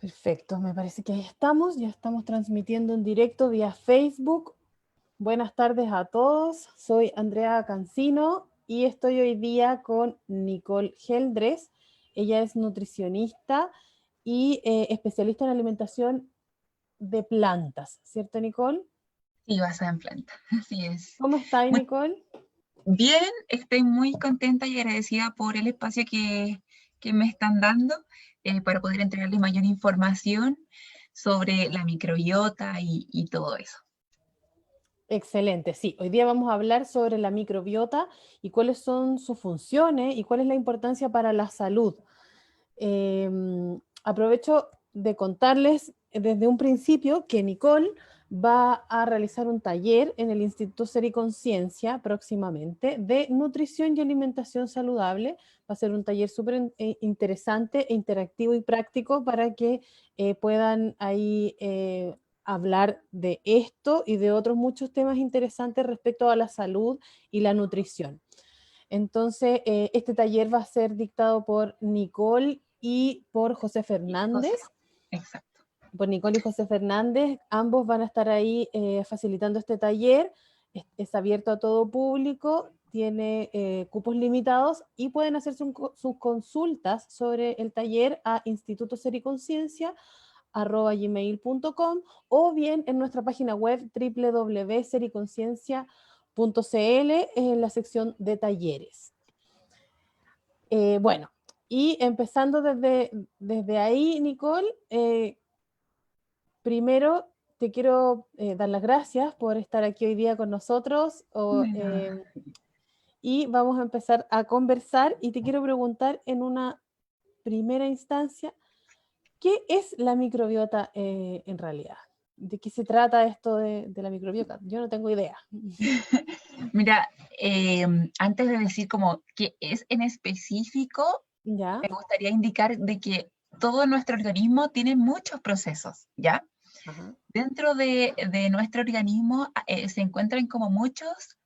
Perfecto, me parece que ahí estamos, ya estamos transmitiendo en directo vía Facebook. Buenas tardes a todos, soy Andrea Cancino y estoy hoy día con Nicole Geldres. Ella es nutricionista y especialista en alimentación de plantas, ¿cierto, Nicole? Sí, basada en planta, así es. ¿Cómo estás, Muy Nicole? bien, estoy muy contenta y agradecida por el espacio que me están dando para poder entregarles mayor información sobre la microbiota y todo eso. Excelente, sí. Hoy día vamos a hablar sobre la microbiota y cuáles son sus funciones y cuál es la importancia para la salud. Aprovecho de contarles desde un principio que Nicole va a realizar un taller en el Instituto Ser y Conciencia próximamente de nutrición y alimentación saludable. Va a ser un taller súper interesante e interactivo y práctico para que puedan ahí hablar de esto y de otros muchos temas interesantes respecto a la salud y la nutrición. Entonces, este taller va a ser dictado por Nicole y por José Y José, Fernández. exacto. Por Nicole y José Fernández, ambos van a estar ahí facilitando este taller. Es abierto a todo público, tiene cupos limitados y pueden hacer sus consultas sobre el taller a institutosericonciencia@gmail.com o bien en nuestra página web www.sericonciencia.cl en la sección de talleres. Bueno, y empezando desde ahí, Nicole, primero te quiero dar las gracias por estar aquí hoy día con nosotros De nada. y vamos a empezar a conversar y te quiero preguntar en una primera instancia, ¿qué es la microbiota en realidad? ¿De qué se trata esto de la microbiota? Yo no tengo idea. Mira, antes de decir como qué es en específico, ¿Ya? me gustaría indicar de que todo nuestro organismo tiene muchos procesos, ¿ya? Ajá. Dentro de nuestro organismo se encuentran como muchos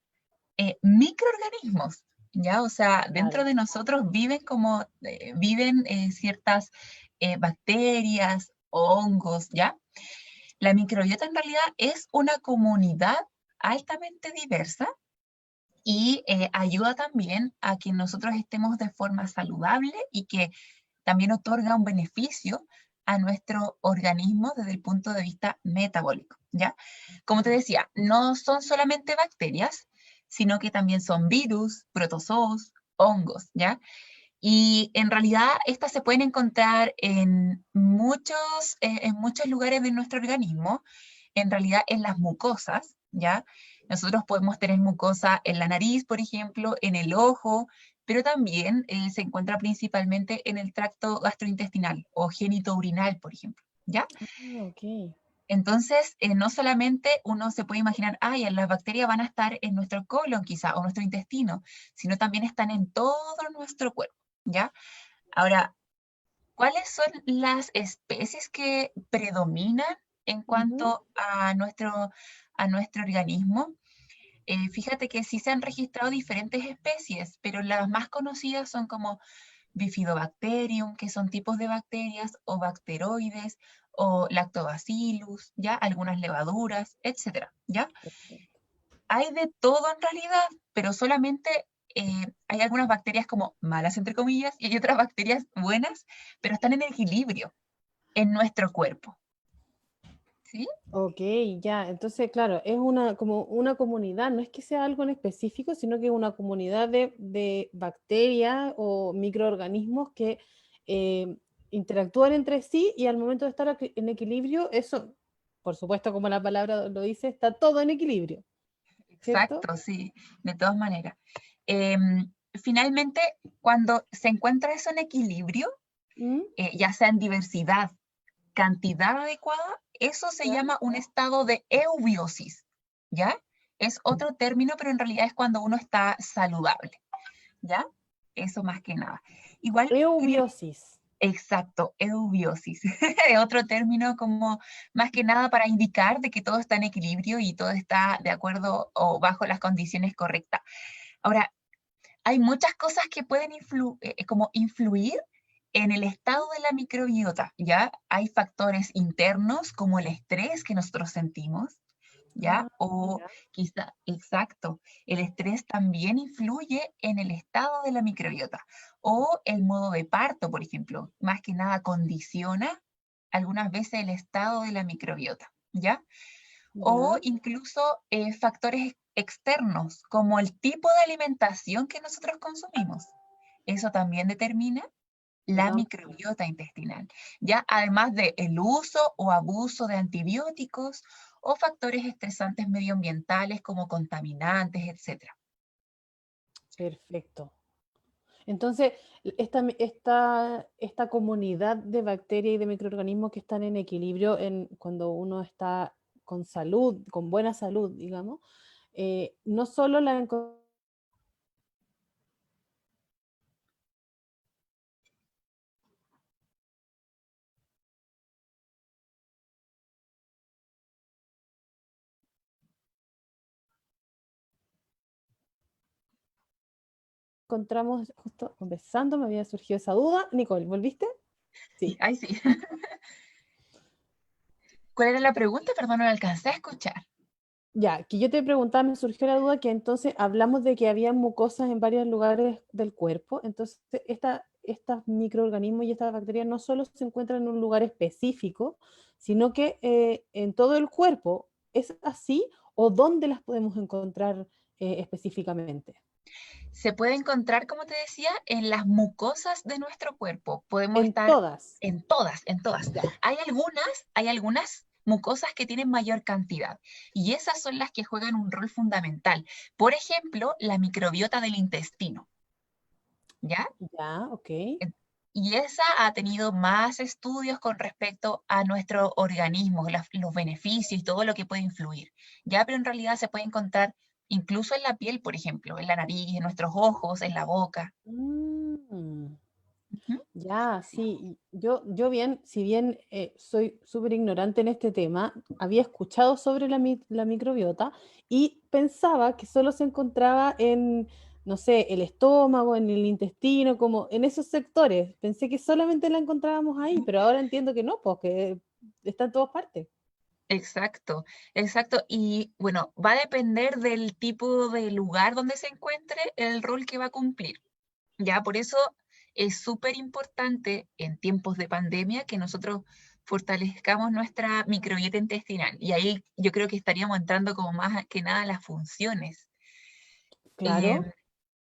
microorganismos, ¿ya? O sea, dentro Claro. de nosotros viven ciertas bacterias, hongos, ¿ya? La microbiota en realidad es una comunidad altamente diversa y ayuda también a que nosotros estemos de forma saludable y que también otorga un beneficio a nuestro organismo desde el punto de vista metabólico, ¿ya? Como te decía, no son solamente bacterias, sino que también son virus, protozoos, hongos, ¿ya? Y en realidad estas se pueden encontrar en muchos lugares de nuestro organismo, en realidad en las mucosas, ¿ya? Nosotros podemos tener mucosa en la nariz, por ejemplo, en el ojo, pero también se encuentra principalmente en el tracto gastrointestinal o genitourinal, por ejemplo, ¿ya? Ah, ok. Entonces, no solamente uno se puede imaginar, ay, las bacterias van a estar en nuestro colon quizá o nuestro intestino, sino también están en todo nuestro cuerpo, ¿ya? Ahora, ¿cuáles son las especies que predominan en Ujú. cuanto a nuestro organismo? Fíjate que sí se han registrado diferentes especies, pero las más conocidas son como Bifidobacterium, que son tipos de bacterias, o bacteroides, o Lactobacillus, ¿ya? Algunas levaduras, etcétera, ¿ya? Perfecto. Hay de todo en realidad, pero solamente hay algunas bacterias como malas, entre comillas, y hay otras bacterias buenas, pero están en equilibrio en nuestro cuerpo, ¿sí? Ok, ya, entonces, claro, es como una comunidad, no es que sea algo en específico, sino que es una comunidad de bacterias o microorganismos que eh, interactúan entre sí y al momento de estar en equilibrio, eso, por supuesto, como la palabra lo dice, está todo en equilibrio, ¿cierto? Exacto, sí, de todas maneras. Finalmente, cuando se encuentra eso en equilibrio, ¿Mm? ya sea en diversidad, cantidad adecuada, eso se ¿Ya? llama un estado de eubiosis, ¿ya? Es otro término, pero en realidad es cuando uno está saludable, ¿ya? Eso más que nada. Igual quería, Eubiosis. exacto, eubiosis, es otro término como más que nada para indicar de que todo está en equilibrio y todo está de acuerdo o bajo las condiciones correctas. Ahora, hay muchas cosas que pueden como influir en el estado de la microbiota, ¿ya? Hay factores internos como el estrés que nosotros sentimos, ¿ya? Ah, O ya. quizá, exacto, el estrés también influye en el estado de la microbiota. O el modo de parto, por ejemplo, más que nada condiciona algunas veces el estado de la microbiota, ¿ya? O Ya. incluso factores externos, como el tipo de alimentación que nosotros consumimos. Eso también determina la Ya. microbiota intestinal, ya además de el uso o abuso de antibióticos o factores estresantes medioambientales como contaminantes, etcétera. Perfecto. Entonces, esta comunidad de bacterias y de microorganismos que están en equilibrio cuando uno está con salud, con buena salud, digamos, no solo la encontramos justo conversando, me había surgido esa duda. Nicole, ¿volviste? Sí, Sí. ay, sí. ¿Cuál era la pregunta? Perdón, no la alcancé a escuchar. Ya, que yo te preguntaba, me surgió la duda que entonces hablamos de que había mucosas en varios lugares del cuerpo, entonces estas microorganismos y estas bacterias no solo se encuentran en un lugar específico, sino que en todo el cuerpo. ¿Es así o dónde las podemos encontrar específicamente? Se puede encontrar, como te decía, en las mucosas de nuestro cuerpo. Podemos En estar todas. en todas, en todas. Ya. Hay algunas mucosas que tienen mayor cantidad y esas son las que juegan un rol fundamental. Por ejemplo, la microbiota del intestino, ¿ya? Ya, ok. En- Y esa ha tenido más estudios con respecto a nuestro organismo, los beneficios y todo lo que puede influir. Ya, pero en realidad se puede encontrar incluso en la piel, por ejemplo, en la nariz, en nuestros ojos, en la boca. Mm. Ujú. Ya, Sí, sí, yo bien, si bien soy súper ignorante en este tema, había escuchado sobre la microbiota y pensaba que solo se encontraba en, no sé, el estómago, en el intestino, como en esos sectores. Pensé que solamente la encontrábamos ahí, ujú. pero ahora entiendo que no, pues que está en todas partes. Exacto, exacto. Y bueno, va a depender del tipo de lugar donde se encuentre el rol que va a cumplir. Ya, por eso es súper importante en tiempos de pandemia que nosotros fortalezcamos nuestra microbiota intestinal. Y ahí yo creo que estaríamos entrando como más que nada a las funciones. Eh, Claro.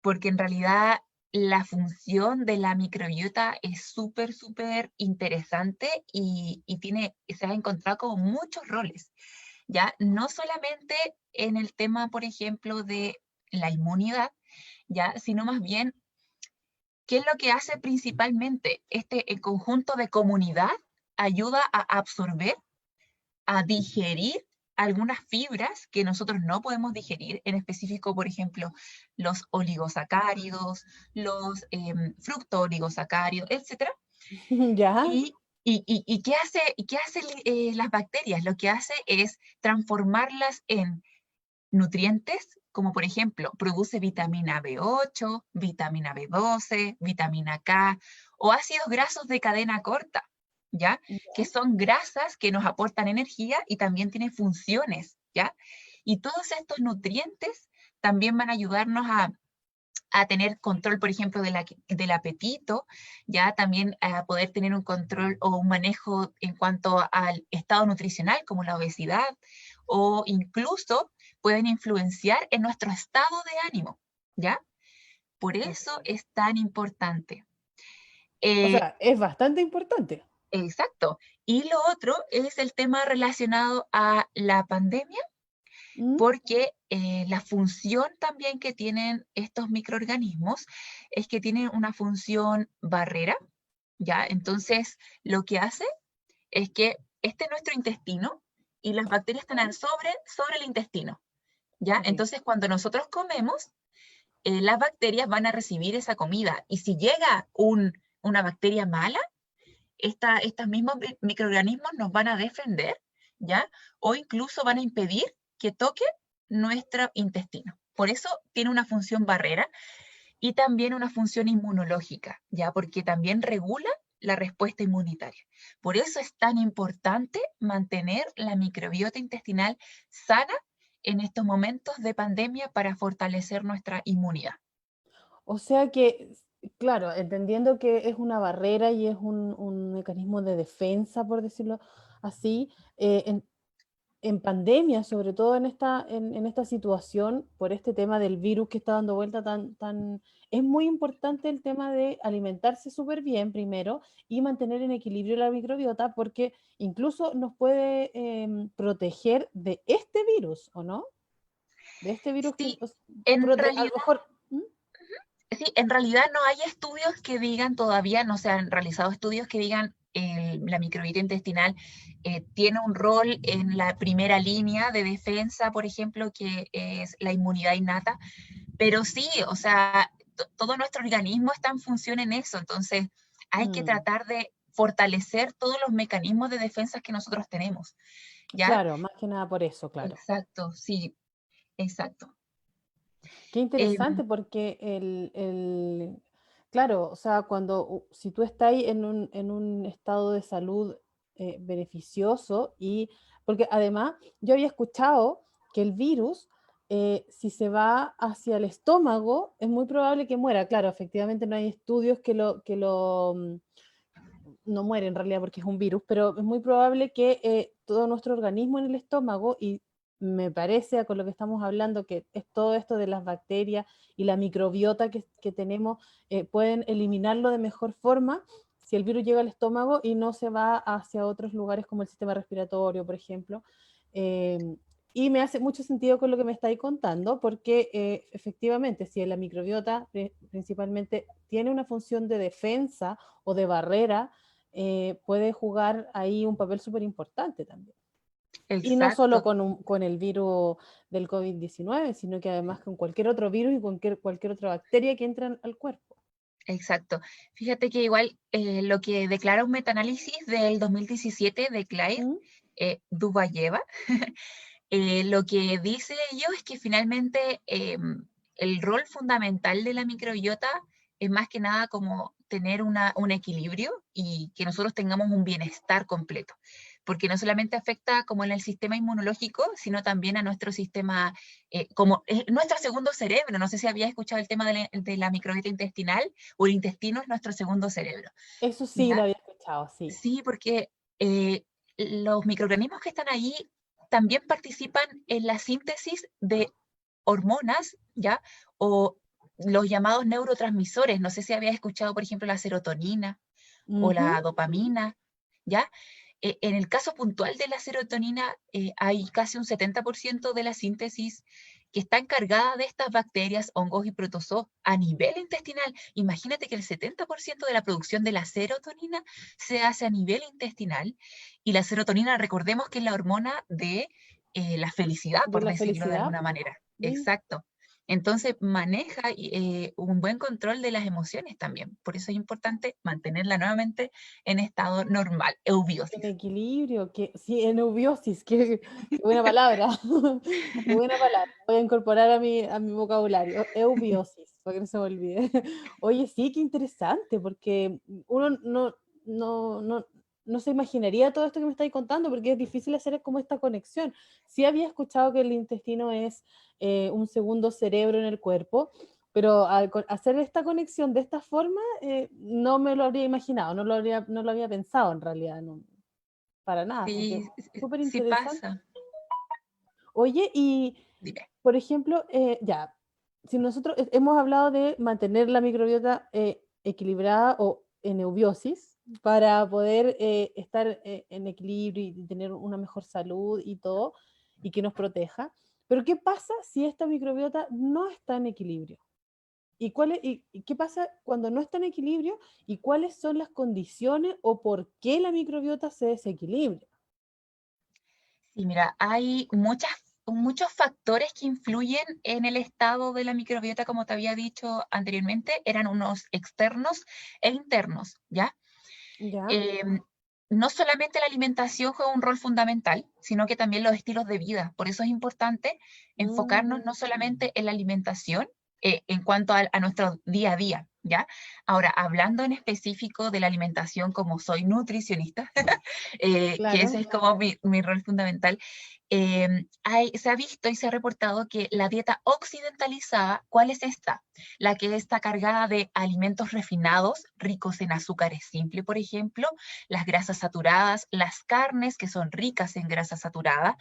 Porque en realidad la función de la microbiota es súper, súper interesante y se ha encontrado como muchos roles, ¿ya? No solamente en el tema, por ejemplo, de la inmunidad, ¿ya? Sino más bien, ¿qué es lo que hace principalmente? El conjunto de comunidad ayuda a absorber, a digerir algunas fibras que nosotros no podemos digerir, en específico, por ejemplo, los oligosacáridos, los fructooligosacáridos, etcétera. Ya, ¿Y qué hace las bacterias? Lo que hace es transformarlas en nutrientes, como por ejemplo, produce vitamina B8, vitamina B12, vitamina K o ácidos grasos de cadena corta, ¿ya? Que ya, son grasas que nos aportan energía y también tienen funciones, ¿ya? Y todos estos nutrientes también van a ayudarnos a tener control, por ejemplo, del apetito, ya también a poder tener un control o un manejo en cuanto al estado nutricional, como la obesidad, o incluso pueden influenciar en nuestro estado de ánimo, ¿ya? Por eso perfecto. es tan importante. O Eh, sea, es bastante importante. exacto. Y lo otro es el tema relacionado a la pandemia, ¿Mm? porque la función también que tienen estos microorganismos es que tienen una función barrera, ¿ya? Entonces, lo que hace es que este es nuestro intestino y las bacterias están sobre el intestino, ¿ya? Ok. Entonces, cuando nosotros comemos, las bacterias van a recibir esa comida y si llega una bacteria mala, estos mismos microorganismos nos van a defender, ¿ya? O incluso van a impedir que toque nuestro intestino. Por eso tiene una función barrera y también una función inmunológica, ¿ya? Porque también regula la respuesta inmunitaria. Por eso es tan importante mantener la microbiota intestinal sana en estos momentos de pandemia para fortalecer nuestra inmunidad. O sea que, claro, entendiendo que es una barrera y es un mecanismo de defensa, por decirlo así, en pandemia, sobre todo en esta situación, por este tema del virus que está dando vuelta es muy importante el tema de alimentarse súper bien primero y mantener en equilibrio la microbiota, porque incluso nos puede proteger de este virus, ¿o no? De este virus que, Sí, en a lo realidad mejor... ¿Mm? Sí, en realidad no hay estudios que digan todavía, no se han realizado estudios que digan la microbiota intestinal tiene un rol en la primera línea de defensa, por ejemplo, que es la inmunidad innata, pero sí, o sea, todo nuestro organismo está en función en eso, entonces hay que Mm. tratar de fortalecer todos los mecanismos de defensa que nosotros tenemos, ¿ya? Claro, más que nada por eso, claro. Exacto, sí, exacto. Qué Em, interesante porque claro, o sea, si tú estás en un estado de salud beneficioso porque además yo había escuchado que el virus, si se va hacia el estómago, es muy probable que muera. Claro, efectivamente no hay estudios no muere en realidad porque es un virus, pero es muy probable que todo nuestro organismo en el estómago, y me parece con lo que estamos hablando, que es todo esto de las bacterias y la microbiota que tenemos, pueden eliminarlo de mejor forma si el virus llega al estómago y no se va hacia otros lugares como el sistema respiratorio, por ejemplo. Eh, y me hace mucho sentido con lo que me estáis contando, porque efectivamente, si la microbiota principalmente tiene una función de defensa o de barrera, puede jugar ahí un papel súper importante también. Y no solo exacto. con el virus del COVID-19, sino que además con cualquier otro virus y cualquier otra bacteria que entra al cuerpo. Exacto. Fíjate que igual lo que declara un metaanálisis del 2017 de Claire ¿Mm? Dubayeva, lo que dice ello es que finalmente el rol fundamental de la microbiota es más que nada como tener un equilibrio y que nosotros tengamos un bienestar completo, porque no solamente afecta como en el sistema inmunológico, sino también a nuestro sistema, como nuestro segundo cerebro. No sé si había escuchado el tema de la microbiota intestinal o el intestino es nuestro segundo cerebro. Eso sí lo ¿Ya? había escuchado, sí. Sí, porque los microorganismos que están ahí también participan en la síntesis de hormonas, ¿ya? O los llamados neurotransmisores. No sé si habías escuchado, por ejemplo, la serotonina o Ujú. la dopamina, ¿ya? En el caso puntual de la serotonina, hay casi un 70% de la síntesis que está encargada de estas bacterias, hongos y protozoos a nivel intestinal. Imagínate que el 70% de la producción de la serotonina se hace a nivel intestinal y la serotonina, recordemos que es la hormona de la felicidad, De por la decirlo de felicidad. alguna manera. Sí. Exacto. Entonces maneja un buen control de las emociones también. Por eso es importante mantenerla nuevamente en estado normal, En eubiosis. equilibrio, sí, en eubiosis, qué buena palabra, qué buena palabra, voy a incorporar a mi vocabulario, eubiosis, para que no se me olvide. Oye, sí, qué interesante, porque uno no, no, no se imaginaría todo esto que me estáis contando, porque es difícil hacer como esta conexión. Sí había escuchado que el intestino es un segundo cerebro en el cuerpo, pero hacer esta conexión de esta forma, no me lo habría imaginado, no lo había pensado en realidad, no, para nada, así que Sí, súper sí interesante. pasa. Oye, y Dime. por ejemplo, ya, si nosotros hemos hablado de mantener la microbiota equilibrada o en eubiosis para poder estar en equilibrio y tener una mejor salud y todo, y que nos proteja, pero ¿qué pasa si esta microbiota no está en equilibrio? ¿Y qué pasa cuando no está en equilibrio? ¿Y cuáles son las condiciones o por qué la microbiota se desequilibra? Sí, mira, hay muchos factores que influyen en el estado de la microbiota, como te había dicho anteriormente, eran unos externos e internos, ¿ya? ¿Ya? Em, no solamente la alimentación juega un rol fundamental, sino que también los estilos de vida. Por eso es importante enfocarnos Mm, no solamente en la alimentación, en cuanto a nuestro día a día, ¿ya? Ahora, hablando en específico de la alimentación, como soy nutricionista, que ese Claro. es como mi rol fundamental, se ha visto y se ha reportado que la dieta occidentalizada, ¿cuál es esta? La que está cargada de alimentos refinados, ricos en azúcares simples, por ejemplo, las grasas saturadas, las carnes que son ricas en grasa saturada,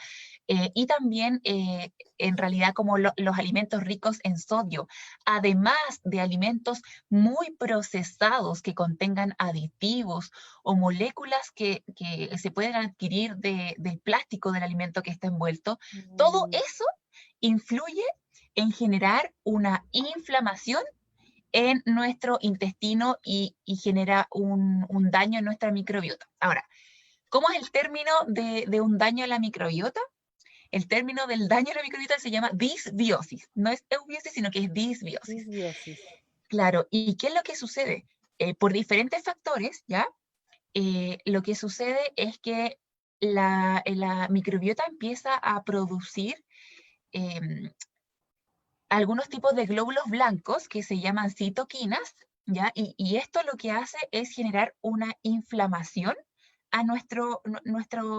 y también en realidad como los alimentos ricos en sodio, además de alimentos muy procesados que contengan aditivos o moléculas que se pueden adquirir del plástico del alimento que está envuelto. Todo Mm, eso influye en generar una inflamación en nuestro intestino y genera un daño en nuestra microbiota. Ahora, ¿cómo es el término de un daño a la microbiota? El término del daño a la microbiota se llama disbiosis. No es eubiosis, sino que es disbiosis. disbiosis. Claro, ¿y qué es lo que sucede? Por diferentes factores, ¿ya? Lo que sucede es que la microbiota empieza a producir em, algunos tipos de glóbulos blancos que se llaman citoquinas, ¿ya? Y esto lo que hace es generar una inflamación a nuestro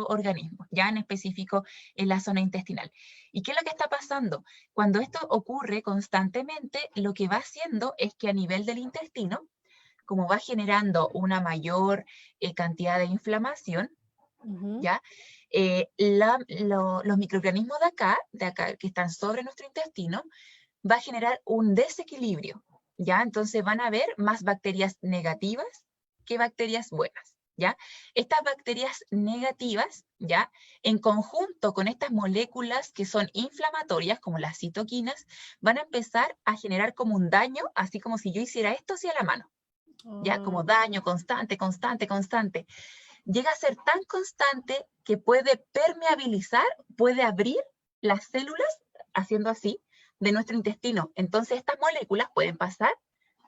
organismo, ya en específico en la zona intestinal. ¿Y qué es lo que está pasando? Cuando esto ocurre constantemente, lo que va haciendo es que a nivel del intestino, como va generando una mayor cantidad de inflamación, Ujú. ¿ya? Los microorganismos de acá, que están sobre nuestro intestino, va a generar un desequilibrio, ¿ya? Entonces van a haber más bacterias negativas que bacterias buenas, ¿ya? Estas bacterias negativas, ¿ya? En conjunto con estas moléculas que son inflamatorias, como las citoquinas, van a empezar a generar como un daño, así como si yo hiciera esto hacia la mano, ¿ya? Ah, Como daño constante, constante, constante. Llega a ser tan constante que puede permeabilizar, puede abrir las células, haciendo así, de nuestro intestino. Entonces estas moléculas pueden pasar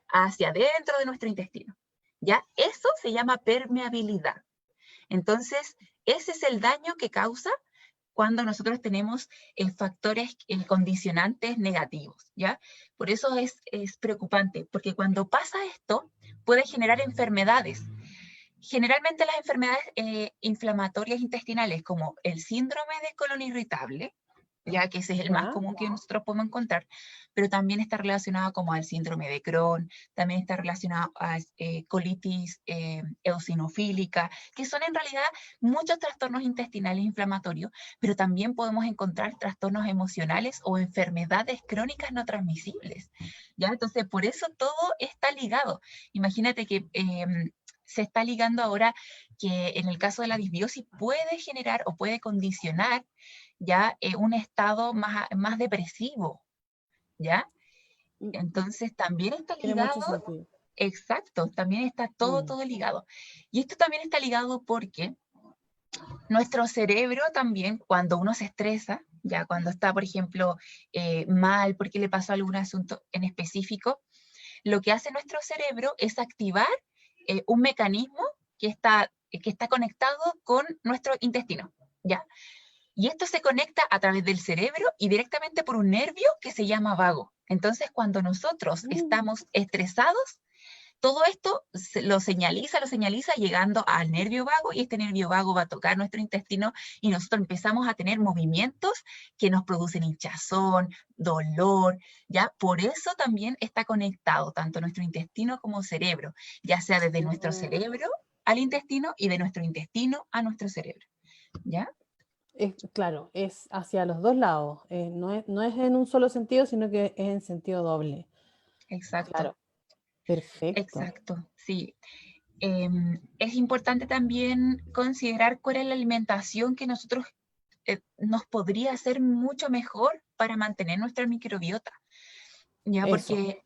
hacia adentro de nuestro intestino. ¿Ya? Eso se llama permeabilidad. Entonces, ese es el daño que causa cuando nosotros tenemos factores condicionantes negativos, ¿ya? Por eso es preocupante, porque cuando pasa esto, puede generar enfermedades. Generalmente las enfermedades inflamatorias intestinales, como el síndrome de colon irritable, ya que ese es el más ya. común que nosotros podemos encontrar, pero también está relacionado como al síndrome de Crohn, también está relacionado a colitis eosinofílica, que son en realidad muchos trastornos intestinales inflamatorios, pero también podemos encontrar trastornos emocionales o enfermedades crónicas no transmisibles, ¿ya? Entonces, por eso todo está ligado. Imagínate que se está ligando ahora que en el caso de la disbiosis puede generar o puede condicionar ya un estado más depresivo, ¿ya? Mm, Entonces también está tiene mucho ligado, sentido. exacto, también está todo, Mm, todo ligado. Y esto también está ligado porque nuestro cerebro también, cuando uno se estresa, ya cuando está, por ejemplo, mal porque le pasó algún asunto en específico, lo que hace nuestro cerebro es activar un mecanismo que está conectado con nuestro intestino, ¿ya? Y esto se conecta a través del cerebro y directamente por un nervio que se llama vago. Entonces, cuando nosotros mm, estamos estresados, todo esto lo señaliza llegando al nervio vago y este nervio vago va a tocar nuestro intestino y nosotros empezamos a tener movimientos que nos producen hinchazón, dolor, ¿ya? Por eso también está conectado tanto nuestro intestino como cerebro, ya sea desde nuestro ah, cerebro al intestino y de nuestro intestino a nuestro cerebro, ¿ya? claro, es hacia los dos lados. No es en un solo sentido, sino que es en sentido doble. Exacto, Claro, perfecto. exacto, sí. Es importante también considerar cuál es la alimentación que nosotros nos podría hacer mucho mejor para mantener nuestra microbiota, ¿ya? Eso. Porque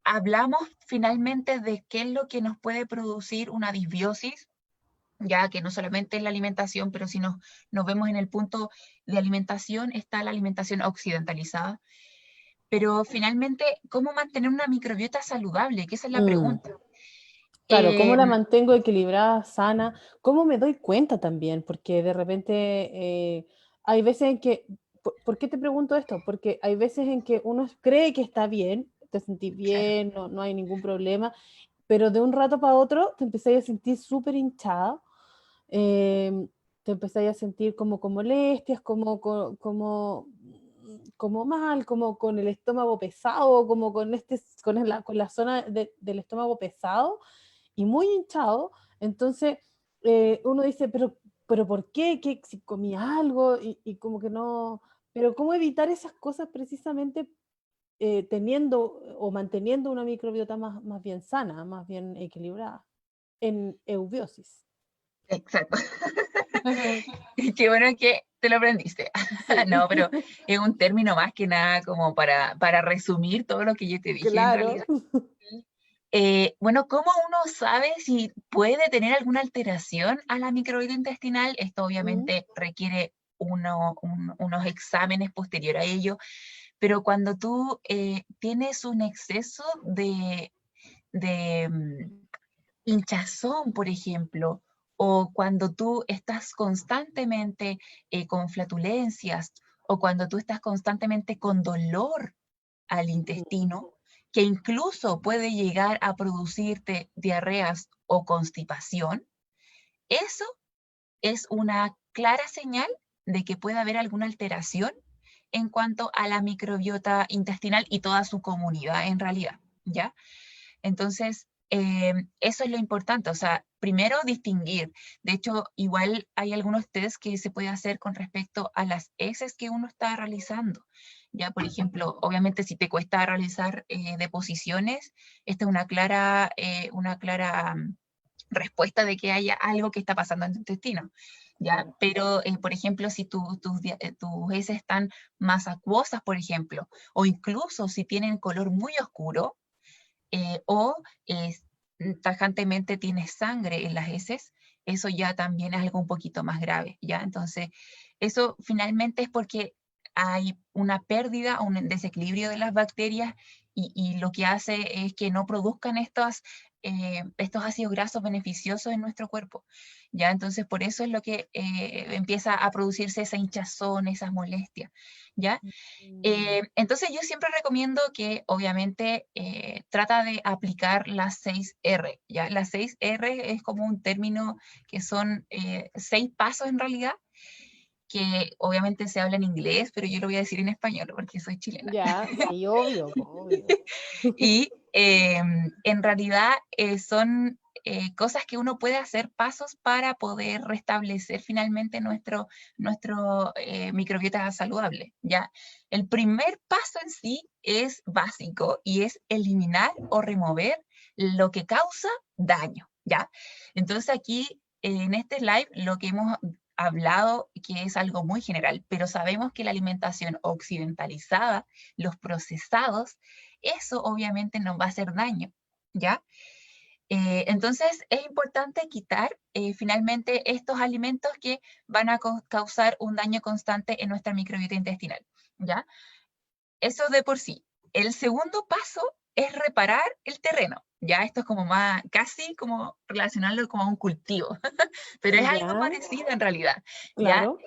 hablamos finalmente de qué es lo que nos puede producir una disbiosis, ya que no solamente es la alimentación, pero si nos vemos en el punto de alimentación, está la alimentación occidentalizada. Pero finalmente, ¿cómo mantener una microbiota saludable? Que esa es la Mm, pregunta. claro, ¿cómo Eh, la mantengo equilibrada, sana? ¿Cómo me doy cuenta también? Porque de repente hay veces en que, ¿por qué te pregunto esto? Porque hay veces en que uno cree que está bien, te sentís Claro. bien, no hay ningún problema, pero de un rato para otro te empezáis a sentir súper hinchado, eh, te empezáis a sentir como con molestias, como mal, como con el estómago pesado, como con la zona del estómago pesado y muy hinchado. Entonces uno dice, pero ¿por qué? ¿Qué si comí algo? Y como que no, pero ¿cómo evitar esas cosas precisamente teniendo o manteniendo una microbiota más bien sana, más bien equilibrada en eubiosis? Exacto. Qué bueno que te lo aprendiste. Sí, No, pero es un término más que nada como para resumir todo lo que yo te dije en claro. realidad. Bueno, ¿cómo uno sabe si puede tener alguna alteración a la microbiota intestinal? Esto Mm, obviamente requiere unos exámenes posterior a ello, pero cuando tú tienes un exceso de hinchazón, por ejemplo, o cuando tú estás constantemente con flatulencias, o cuando tú estás constantemente con dolor al mm, intestino, que incluso puede llegar a producirte diarreas o constipación, eso es una clara señal de que puede haber alguna alteración en cuanto a la microbiota intestinal y toda su comunidad en realidad, ¿ya? Entonces, eso es lo importante, o sea, primero distinguir. De hecho, igual hay algunos test que se puede hacer con respecto a las heces que uno está realizando. Ya, por ejemplo, obviamente si te cuesta realizar deposiciones, esta es una clara respuesta de que haya algo que está pasando en tu intestino. ¿Ya? claro. Pero, por ejemplo, si tus heces están más acuosas, por ejemplo, o incluso si tienen color muy oscuro, o tajantemente tienes sangre en las heces, eso ya también es algo un poquito más grave, ¿ya? Entonces, eso finalmente es porque hay una pérdida o un desequilibrio de las bacterias y lo que hace es que no produzcan estos ácidos grasos beneficiosos en nuestro cuerpo, ¿ya? Entonces, por eso es lo que empieza a producirse esa hinchazón, esas molestias, ¿ya? Mm, Entonces yo siempre recomiendo que obviamente trata de aplicar las 6 R, ¿ya? Las 6 R es como un término que son 6 pasos en realidad, que obviamente se habla en inglés, pero yo lo voy a decir en español porque soy chilena. ya, sí, obvio, obvio. Y en realidad son cosas que uno puede hacer, pasos para poder restablecer finalmente nuestro microbiota saludable, ¿ya? El primer paso en sí es básico y es eliminar o remover lo que causa daño, ¿ya? Entonces aquí en este live lo que hemos hablado, que es algo muy general, pero sabemos que la alimentación occidentalizada, los procesados, eso obviamente nos va a hacer daño, ¿ya? Entonces es importante quitar finalmente estos alimentos que van a causar un daño constante en nuestra microbiota intestinal, ¿ya? Eso de por sí. El segundo paso es reparar el terreno, ¿ya? Esto es como más, casi como relacionarlo como a un cultivo, pero es algo Ya, parecido en realidad, ¿ya? claro.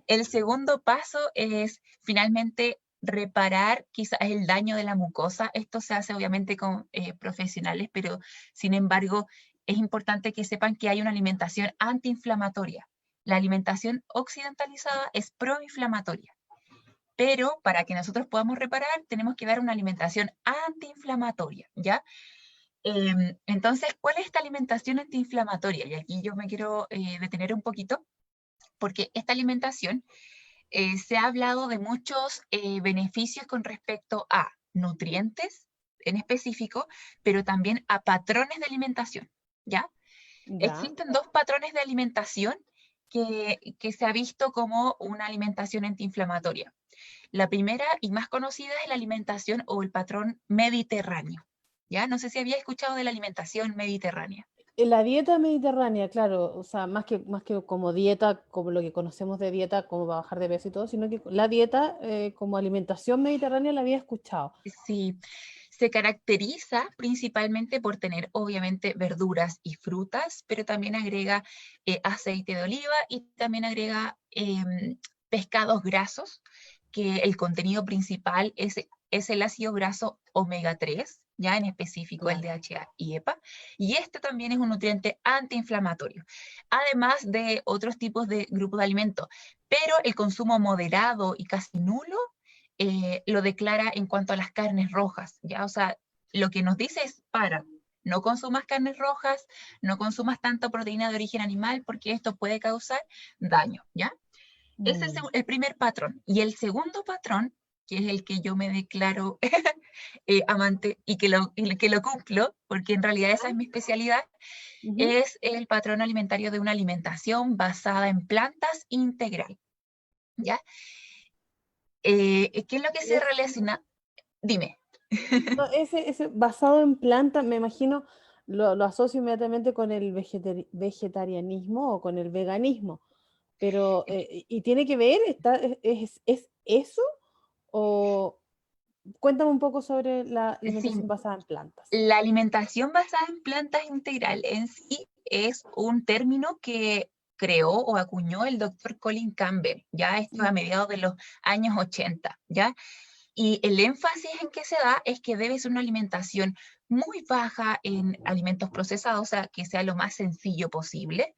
El segundo paso es finalmente reparar quizás el daño de la mucosa. Esto se hace obviamente con profesionales, pero sin embargo es importante que sepan que hay una alimentación antiinflamatoria. La alimentación occidentalizada es proinflamatoria, pero para que nosotros podamos reparar tenemos que dar una alimentación antiinflamatoria, ¿ya? Entonces, ¿cuál es esta alimentación antiinflamatoria? Y aquí yo me quiero detener un poquito, porque esta alimentación se ha hablado de muchos beneficios con respecto a nutrientes en específico, pero también a patrones de alimentación, ¿ya? Ya. Existen dos patrones de alimentación que se ha visto como una alimentación antiinflamatoria. La primera y más conocida es la alimentación o el patrón mediterráneo, ¿ya? No sé si había escuchado de la alimentación mediterránea. La dieta mediterránea, claro, o sea, más que como dieta, como lo que conocemos de dieta, como para bajar de peso y todo, sino que la dieta como alimentación mediterránea la había escuchado. Sí, se caracteriza principalmente por tener obviamente verduras y frutas, pero también agrega aceite de oliva y también agrega pescados grasos, que el contenido principal es es el ácido graso omega 3, ya en específico el Claro. DHA y EPA, y este también es un nutriente antiinflamatorio, además de otros tipos de grupos de alimentos, pero el consumo moderado y casi nulo lo declara en cuanto a las carnes rojas, ya, o sea, lo que nos dice es no consumas carnes rojas, no consumas tanta proteína de origen animal porque esto puede causar daño, ¿ya? Ese es Mm. el primer patrón. Y el segundo patrón, que es el que yo me declaro amante y que lo cumplo, porque en realidad esa es mi especialidad, Ujú. es el patrón alimentario de una alimentación basada en plantas integral, ¿ya? ¿Qué es lo que Y se relaciona? Dime. no, ese basado en plantas, me imagino, lo asocio inmediatamente con el vegetarianismo o con el veganismo, pero, ¿y tiene que ver? ¿Es eso? O cuéntame un poco sobre la Sí, alimentación basada en plantas. la alimentación basada en plantas integral en sí es un término que creó o acuñó el doctor Colin Campbell, ya esto a Mm. mediados de los años 80, ¿ya? Y el énfasis en que se da es que debe ser una alimentación muy baja en alimentos procesados, o sea, que sea lo más sencillo posible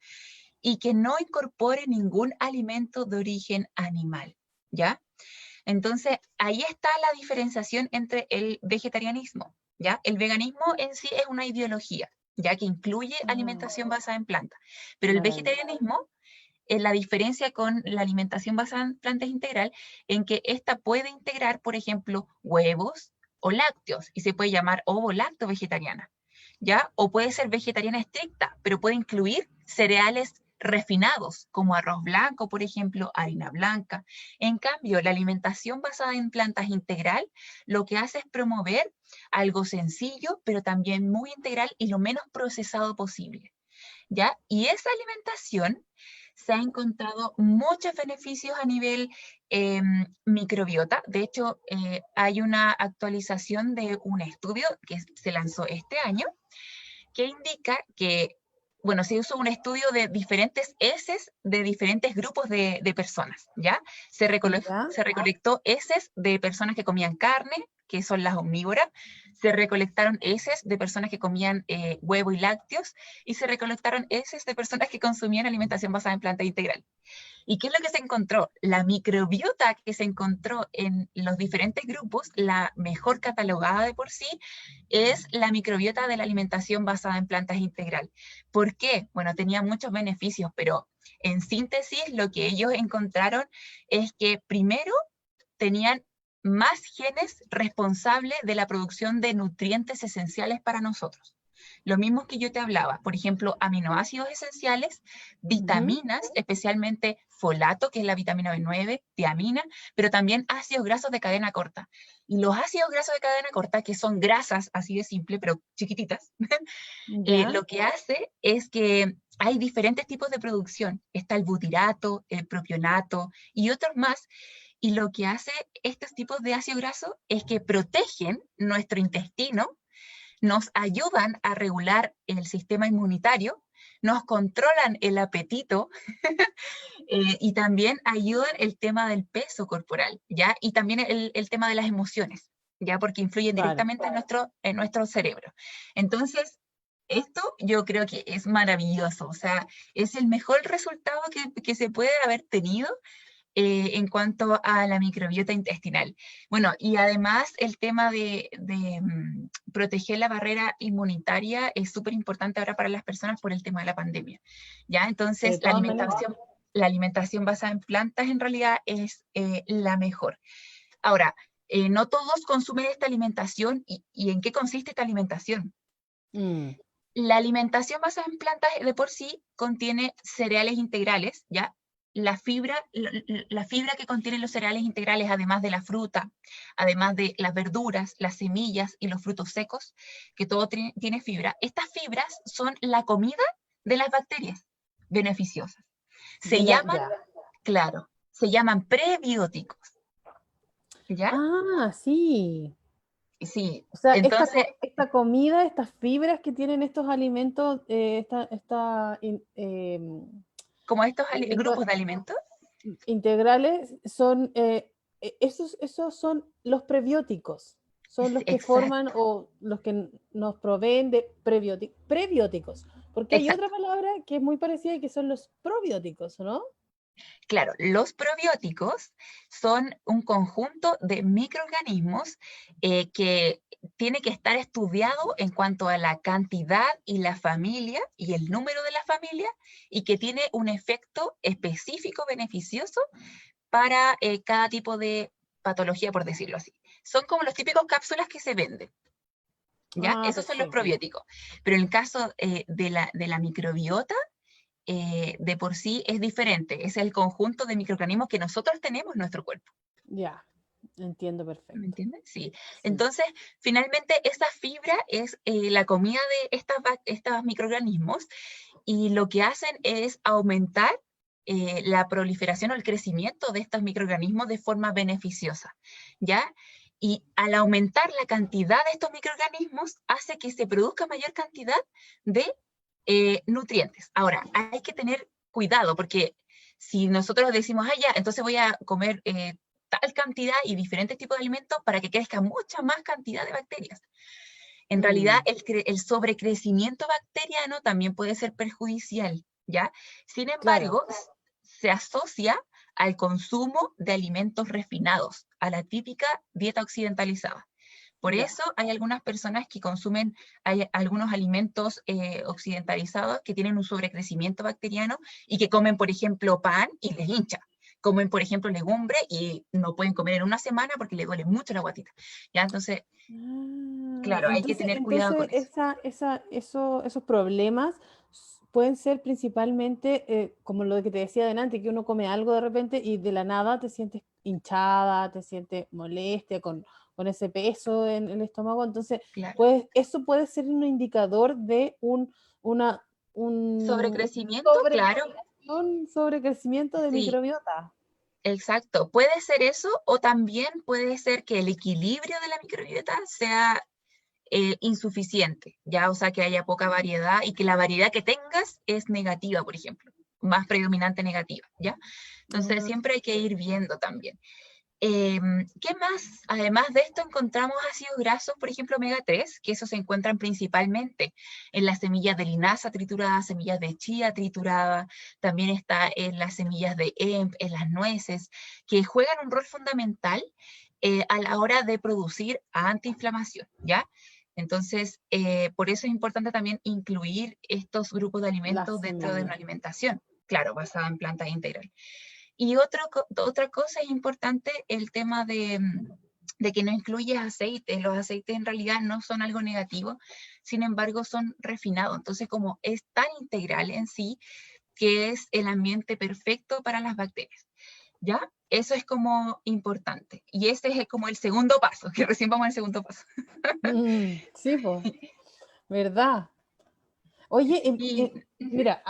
y que no incorpore ningún alimento de origen animal, ¿ya? Entonces, ahí está la diferenciación entre el vegetarianismo, ¿ya? El veganismo en sí es una ideología, ya que incluye Ah, alimentación basada en plantas, pero el maravilloso. vegetarianismo es la diferencia con la alimentación basada en plantas integral, en que esta puede integrar, por ejemplo, huevos o lácteos, y se puede llamar ovo-lacto vegetariana, ¿ya? O puede ser vegetariana estricta, pero puede incluir cereales refinados, como arroz blanco, por ejemplo, harina blanca. En cambio, la alimentación basada en plantas integral lo que hace es promover algo sencillo, pero también muy integral y lo menos procesado posible, ¿ya? Y esa alimentación se ha encontrado muchos beneficios a nivel microbiota. De hecho, hay una actualización de un estudio que se lanzó este año que indica que, bueno, se hizo un estudio de diferentes heces de diferentes grupos de personas, ¿ya? ¿Ya? Se recolectó heces de personas que comían carne, que son las omnívoras, se recolectaron heces de personas que comían huevo y lácteos, y se recolectaron heces de personas que consumían alimentación basada en planta integral. ¿Y qué es lo que se encontró? La microbiota que se encontró en los diferentes grupos, la mejor catalogada de por sí, es la microbiota de la alimentación basada en plantas integral. ¿Por qué? Bueno, tenía muchos beneficios, pero en síntesis lo que ellos encontraron es que primero tenían más genes responsables de la producción de nutrientes esenciales para nosotros. Lo mismo que yo te hablaba, por ejemplo, aminoácidos esenciales, Ujú. vitaminas, especialmente folato, que es la vitamina B9, tiamina, pero también ácidos grasos de cadena corta. Y los ácidos grasos de cadena corta, que son grasas, así de simple, pero chiquititas, ¿Ya? lo que hace es que hay diferentes tipos de producción. Está el butirato, el propionato y otros más. Y lo que hace estos tipos de ácido graso es que protegen nuestro intestino, nos ayudan a regular el sistema inmunitario, nos controlan el apetito y también ayudan el tema del peso corporal, ¿ya? Y también el tema de las emociones, ¿ya? Porque influyen Claro. directamente en nuestro cerebro. Entonces, esto yo creo que es maravilloso, o sea, es el mejor resultado que se puede haber tenido en cuanto a la microbiota intestinal. Bueno, y además el tema de proteger la barrera inmunitaria es súper importante ahora para las personas por el tema de la pandemia. ¿Ya? De Entonces, todas maneras. la alimentación basada en plantas en realidad es la mejor. Ahora, no todos consumen esta alimentación y ¿en qué consiste esta alimentación? Mm. La alimentación basada en plantas de por sí contiene cereales integrales, ¿ya? La fibra que contienen los cereales integrales, además de la fruta, además de las verduras, las semillas y los frutos secos, que todo tiene fibra, estas fibras son la comida de las bacterias beneficiosas. Se llaman, Ya. claro, se llaman prebióticos, ¿ya? Ah, sí. Sí, O sea, entonces, esta comida, estas fibras que tienen estos alimentos, como estos alimentos grupos de alimentos, integrales son, Esos son los prebióticos, son los que forman Exacto, o los que nos proveen de prebióticos, porque hay otra exacto. palabra que es muy parecida y que son los probióticos, ¿no? Claro, los probióticos son un conjunto de microorganismos que tiene que estar estudiado en cuanto a la cantidad y la familia y el número de la familia y que tiene un efecto específico beneficioso para cada tipo de patología, por decirlo así. Son como los típicos cápsulas que se venden, ¿ya? Ah, Esos son los perfecto. probióticos. Pero en el caso de la microbiota, de por sí es diferente. Es el conjunto de microorganismos que nosotros tenemos en nuestro cuerpo. Ya, entiendo ¿Me perfecto. entiendes? Sí. Sí. Entonces, finalmente, esa fibra es la comida de estos microorganismos y lo que hacen es aumentar la proliferación o el crecimiento de estos microorganismos de forma beneficiosa, ¿ya? Y al aumentar la cantidad de estos microorganismos, hace que se produzca mayor cantidad de nutrientes. Ahora, hay que tener cuidado porque si nosotros decimos, ah, ya, entonces voy a comer tal cantidad y diferentes tipos de alimentos para que crezca mucha más cantidad de bacterias. En realidad, Mm, el sobrecrecimiento bacteriano también puede ser perjudicial, ¿ya? Sin claro. embargo, se asocia al consumo de alimentos refinados, a la típica dieta occidentalizada. Por Ya. eso hay algunas personas que consumen hay algunos alimentos occidentalizados que tienen un sobrecrecimiento bacteriano y que comen, por ejemplo, pan y les hincha. Comen, por ejemplo, legumbre y no pueden comer en una semana porque les duele mucho la guatita. ¿Ya? Entonces, Ah, claro, hay que tener cuidado entonces con eso. esos problemas pueden ser principalmente como lo que te decía adelante, que uno come algo de repente y de la nada te sientes hinchada, te sientes molestia con ese peso en el estómago. Entonces, Claro. pues, eso puede ser un indicador de una, un Sobrecrecimiento, claro. sobrecrecimiento de Sí, microbiota. exacto. Puede ser eso o también puede ser que el equilibrio de la microbiota sea insuficiente, ya, o sea, que haya poca variedad y que la variedad que tengas es negativa, por ejemplo, más predominante negativa, ¿ya? Entonces, Ah, siempre hay que ir viendo también. ¿Qué más? Además de esto, encontramos ácidos grasos, por ejemplo, omega 3 que esos se encuentran principalmente en las semillas de linaza triturada, semillas de chía triturada, también está en las semillas de hemp, en las nueces, que juegan un rol fundamental a la hora de producir antiinflamación, ¿ya? Entonces, por eso es importante también incluir estos grupos de las alimentos dentro de una semillas. alimentación, claro, basada en plantas integrales. Y otra cosa es importante el tema de que no incluye aceite. Los aceites en realidad no son algo negativo, sin embargo son refinados. Entonces, como es tan integral en sí, que es el ambiente perfecto para las bacterias. ¿Ya? Eso es como importante. Y ese es como el segundo paso, que recién vamos al segundo paso. Sí, pues, ¿verdad? Oye, Y, mira,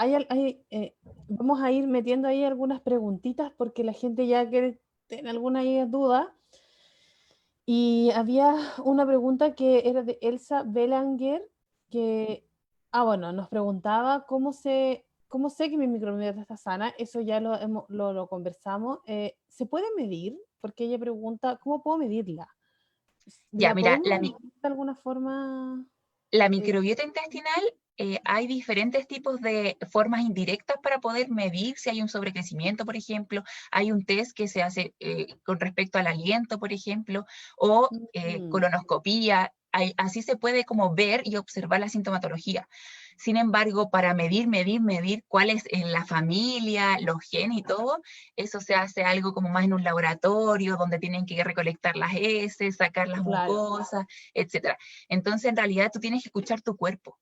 vamos a ir metiendo ahí algunas preguntitas porque la gente ya quiere tener alguna ahí duda. Y había una pregunta que era de Elsa Belanger, que, bueno, nos preguntaba cómo sé que mi microbiota está sana. Eso ya lo conversamos. ¿Se puede medir? Porque ella pregunta, ¿cómo puedo medirla? ya, ¿La mira, podemos medir de alguna forma? la Eh, microbiota intestinal, hay diferentes tipos de formas indirectas para poder medir si hay un sobrecrecimiento, por ejemplo. Hay un test que se hace con respecto al aliento, por ejemplo, o mm, colonoscopía. Así se puede como ver y observar la sintomatología. Sin embargo, para medir cuál es en la familia, los genes y todo, eso se hace algo como más en un laboratorio, donde tienen que recolectar las heces, sacar las claro, mucosas, etcétera. Entonces, en realidad, tú tienes que escuchar tu cuerpo,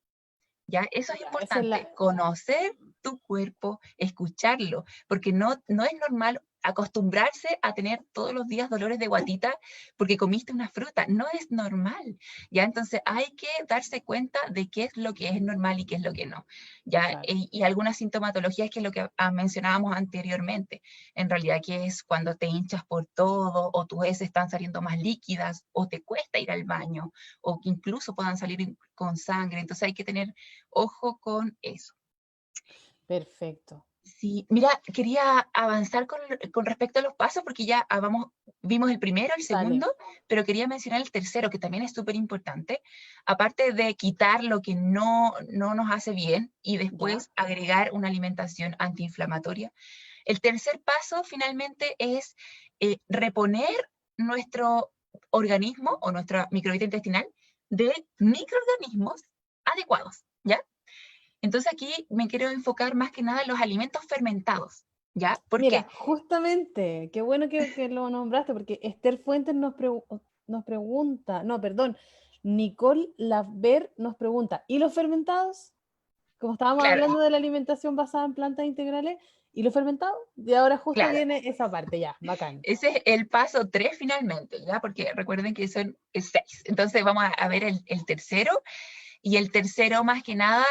¿ya? Eso es ya, esa es importante, conocer tu cuerpo, escucharlo, porque no es normal acostumbrarse a tener todos los días dolores de guatita porque comiste una fruta, no es normal, ¿ya? Entonces hay que darse cuenta de qué es lo que es normal y qué es lo que no, ¿ya? claro. Y algunas sintomatologías que es lo que mencionábamos anteriormente, en realidad que es cuando te hinchas por todo o tus heces están saliendo más líquidas o te cuesta ir al baño o que incluso puedan salir con sangre, entonces hay que tener ojo con eso. Perfecto. Sí, mira, quería avanzar con respecto a los pasos porque ya vimos el primero, el Dale. segundo, pero quería mencionar el tercero, que también es súper importante. Aparte de quitar lo que no nos hace bien y Ya. después agregar una alimentación antiinflamatoria. El tercer paso finalmente es reponer nuestro organismo o nuestra microbiota intestinal de microorganismos adecuados, ¿ya? Entonces aquí me quiero enfocar más que nada en los alimentos fermentados, ¿ya? ¿Por qué? Mira, justamente, qué bueno que lo nombraste, porque Esther Fuentes nos pregunta, no, perdón, Nicole Laver nos pregunta, ¿y los fermentados? Como estábamos Claro, hablando de la alimentación basada en plantas integrales, ¿y los fermentados? Y ahora justo claro. viene esa parte, ya, bacán. Ese es el paso 3 finalmente, ¿ya? Porque recuerden que son 6. Entonces vamos a ver el tercero. Y el tercero, más que nada,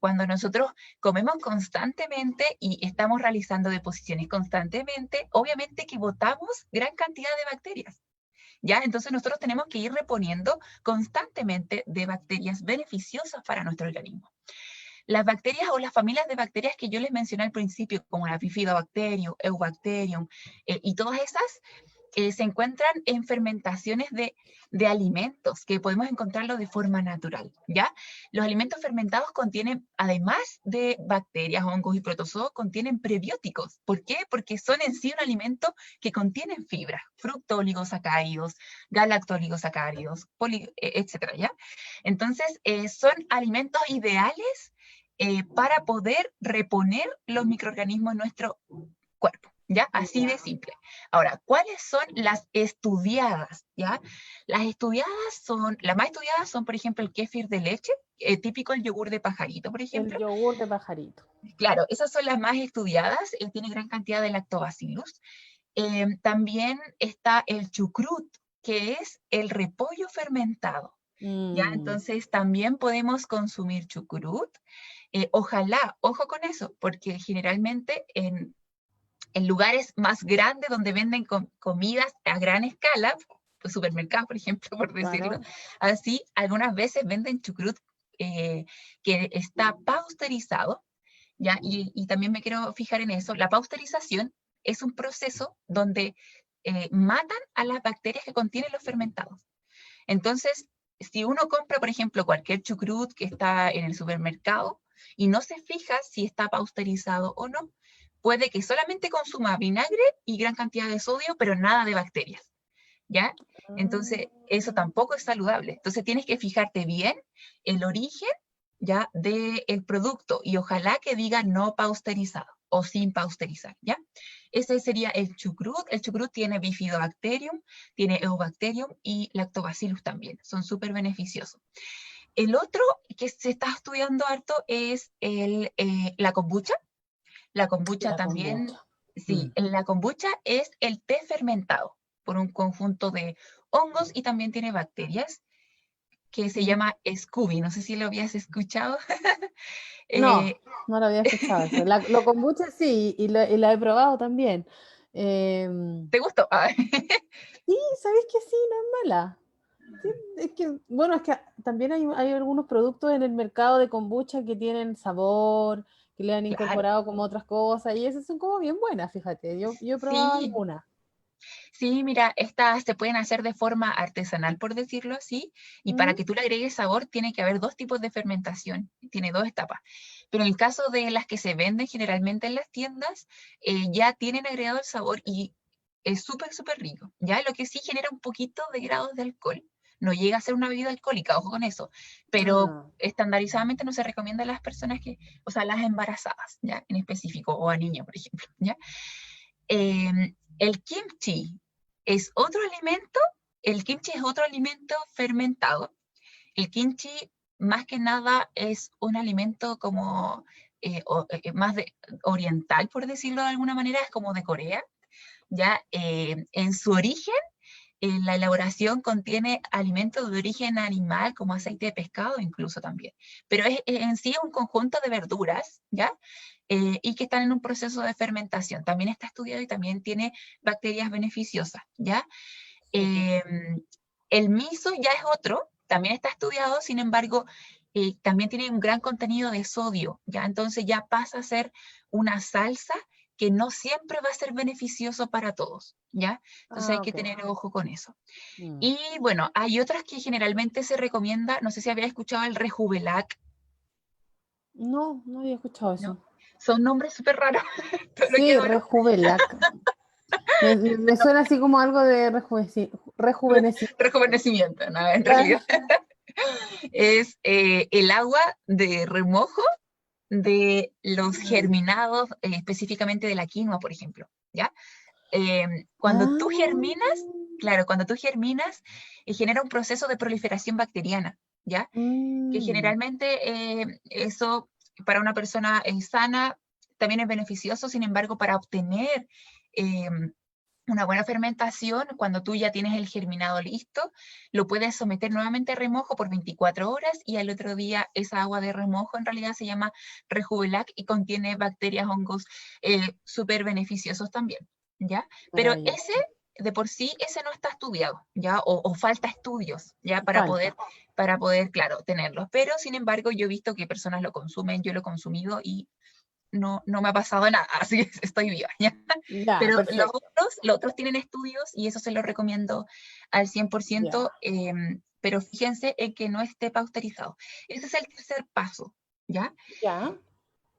cuando nosotros comemos constantemente y estamos realizando deposiciones constantemente, obviamente que botamos gran cantidad de bacterias. ¿Ya? Entonces nosotros tenemos que ir reponiendo constantemente de bacterias beneficiosas para nuestro organismo. Las bacterias o las familias de bacterias que yo les mencioné al principio, como la Bifidobacterium, Eubacterium, y todas esas, se encuentran en fermentaciones de alimentos, que podemos encontrarlo de forma natural, ¿ya? Los alimentos fermentados contienen, además de bacterias, hongos y protozoos, contienen prebióticos. ¿Por qué? Porque son en sí un alimento que contienen fibra, fructooligosacáridos, galactoligosacáridos, etcétera, ¿ya? Entonces, son alimentos ideales para poder reponer los microorganismos en nuestro cuerpo. ¿Ya? Así de simple. Ahora, ¿cuáles son las estudiadas? ¿Ya? Las más estudiadas son, por ejemplo, el kéfir de leche, típico el yogur de pajarito, por El ejemplo. yogur de pajarito. Claro, esas son las más estudiadas, tiene gran cantidad de lactobacillus. También está el chucrut, que es el repollo fermentado. ¿Ya? Mm, Entonces también podemos consumir chucrut. Ojalá, ojo con eso, porque generalmente en lugares más grandes donde venden comidas a gran escala, pues supermercados, por ejemplo, por decirlo claro. así, algunas veces venden chucrut que está pasteurizado, ¿ya? Y también me quiero fijar en eso. La pasteurización es un proceso donde matan a las bacterias que contienen los fermentados. Entonces, si uno compra, por ejemplo, cualquier chucrut que está en el supermercado y no se fija si está pasteurizado o no, puede que solamente consuma vinagre y gran cantidad de sodio, pero nada de bacterias, ¿ya? Entonces, eso tampoco es saludable. Entonces, tienes que fijarte bien el origen, ¿ya? Del producto y ojalá que diga no pasteurizado o sin pasteurizar, ¿ya? Ese sería el chucrut. El chucrut tiene bifidobacterium, tiene eubacterium y lactobacillus también. Son súper beneficiosos. El otro que se está estudiando harto es la kombucha. La kombucha La también, kombucha. Mm. sí, la kombucha es el té fermentado por un conjunto de hongos y también tiene bacterias que se llama Scooby. No sé si lo habías escuchado. No, Eh, no lo había escuchado eso. Lo kombucha sí, y la he probado también. Em, ¿Te gustó? Ah, sí, ¿sabéis que sí? No es mala. Sí, es que, bueno, es que también hay algunos productos en el mercado de kombucha que tienen sabor, que le han claro, incorporado como otras cosas, y esas son como bien buenas, fíjate. Yo he probado sí. algunas. Sí, mira, estas se pueden hacer de forma artesanal, por decirlo así, y para ¿Mm? que tú le agregues sabor tiene que haber dos tipos de fermentación, tiene dos etapas. Pero en el caso de las que se venden generalmente en las tiendas, ya tienen agregado el sabor y es súper, súper rico. Ya lo que sí genera un poquito de grados de alcohol. No llega a ser una bebida alcohólica, ojo con eso, pero Ah, estandarizadamente no se recomienda a las personas o sea, a las embarazadas, ya, en específico, o a niños, por ejemplo, ya. El kimchi es otro alimento, el kimchi es otro alimento fermentado. El kimchi, más que nada, es un alimento como más oriental, por decirlo de alguna manera, es como de Corea. Ya en su origen, la elaboración contiene alimentos de origen animal, como aceite de pescado, incluso también. Pero en sí es un conjunto de verduras, ¿ya? Y que están en un proceso de fermentación. También está estudiado y también tiene bacterias beneficiosas, ¿ya? súper. El miso ya es otro, también está estudiado, sin embargo, también tiene un gran contenido de sodio, ¿ya? Entonces ya pasa a ser una salsa que no siempre va a ser beneficioso para todos, ¿ya? Entonces hay Ah, que ok. tener ojo con eso. Mm. Y bueno, hay otras que generalmente se recomienda, no sé si había escuchado el Rejuvelac, No, no había escuchado ¿no? eso. Son nombres súper raros, todo lo que Sí, hablo. Rejuvelac. Me suena así como algo de rejuvenecimiento. Rejuvenecimiento, ¿no? En Claro. realidad es el agua de remojo de los germinados, específicamente de la quinoa, por ejemplo, ¿ya? Cuando tú Ah, germinas, claro, cuando tú germinas, genera un proceso de proliferación bacteriana, ¿ya? Que mm, generalmente eso para una persona sana también es beneficioso, sin embargo, para obtener eh, una buena fermentación, cuando tú ya tienes el germinado listo, lo puedes someter nuevamente a remojo por 24 horas y al otro día esa agua de remojo en realidad se llama Rejuvelac y contiene bacterias, hongos súper beneficiosos también, ¿ya? Pero ese, maravilloso. de por sí, ese no está estudiado, ¿ya? O falta estudios, ¿ya? Falta. Para poder, claro, tenerlos. Pero, sin embargo, yo he visto que personas lo consumen, yo lo he consumido y no me ha pasado nada, así que estoy viva, ¿ya? Ya, Pero perfecto. los otros tienen estudios y eso se los recomiendo al 100%, Ya. pero fíjense en que no esté pasteurizado. Ese es el tercer paso, ¿ya? Ya.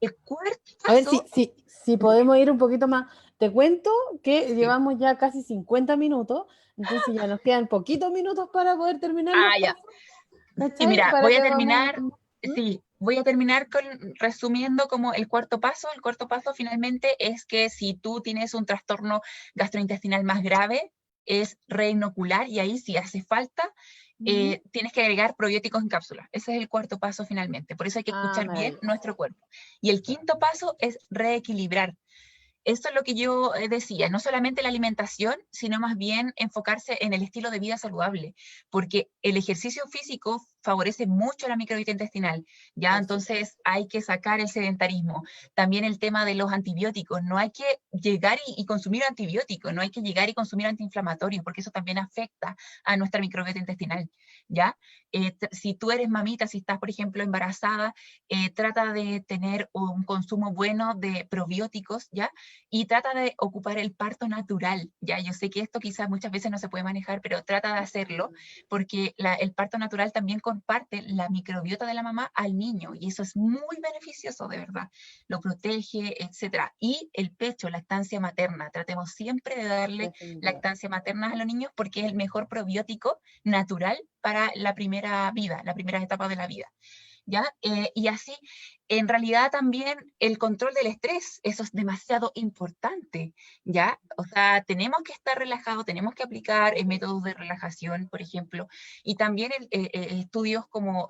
El cuarto A ver paso, si dime. podemos ir un poquito más. Te cuento que Sí. llevamos ya casi 50 minutos, entonces ya nos quedan poquitos minutos para poder terminar los Ah, ya. pasos, Sí, ¿cachai? mira, Para voy a que hagamos... terminar, ¿Mm? sí, voy a terminar con, resumiendo como el cuarto paso. El cuarto paso finalmente es que si tú tienes un trastorno gastrointestinal más grave, es reinocular y ahí si hace falta, Ujú. tienes que agregar probióticos en cápsula. Ese es el cuarto paso finalmente. Por eso hay que Ah, escuchar bien maravilloso. nuestro cuerpo. Y el quinto paso es reequilibrar. Esto es lo que yo decía, no solamente la alimentación, sino más bien enfocarse en el estilo de vida saludable, porque el ejercicio físico favorece mucho la microbiota intestinal, ¿ya? Por supuesto. Entonces hay que sacar el sedentarismo. También el tema de los antibióticos, no hay que llegar y consumir antibióticos, no hay que llegar y consumir antiinflamatorios, porque eso también afecta a nuestra microbiota intestinal, ¿ya? Si tú eres mamita, si estás, por ejemplo, embarazada, trata de tener un consumo bueno de probióticos, ¿ya? Y trata de ocupar el parto natural, ya yo sé que esto quizás muchas veces no se puede manejar, pero trata de hacerlo porque el parto natural también comparte la microbiota de la mamá al niño y eso es muy beneficioso, de verdad, lo protege, etcétera. Y el pecho, lactancia materna, tratemos siempre de darle Definitivamente. lactancia materna a los niños porque es el mejor probiótico natural para la primera vida, la primera etapa de la vida. ¿Ya? Y así, en realidad también el control del estrés, eso es demasiado importante, ¿ya? O sea, tenemos que estar relajados, tenemos que aplicar métodos de relajación, por ejemplo, y también estudios como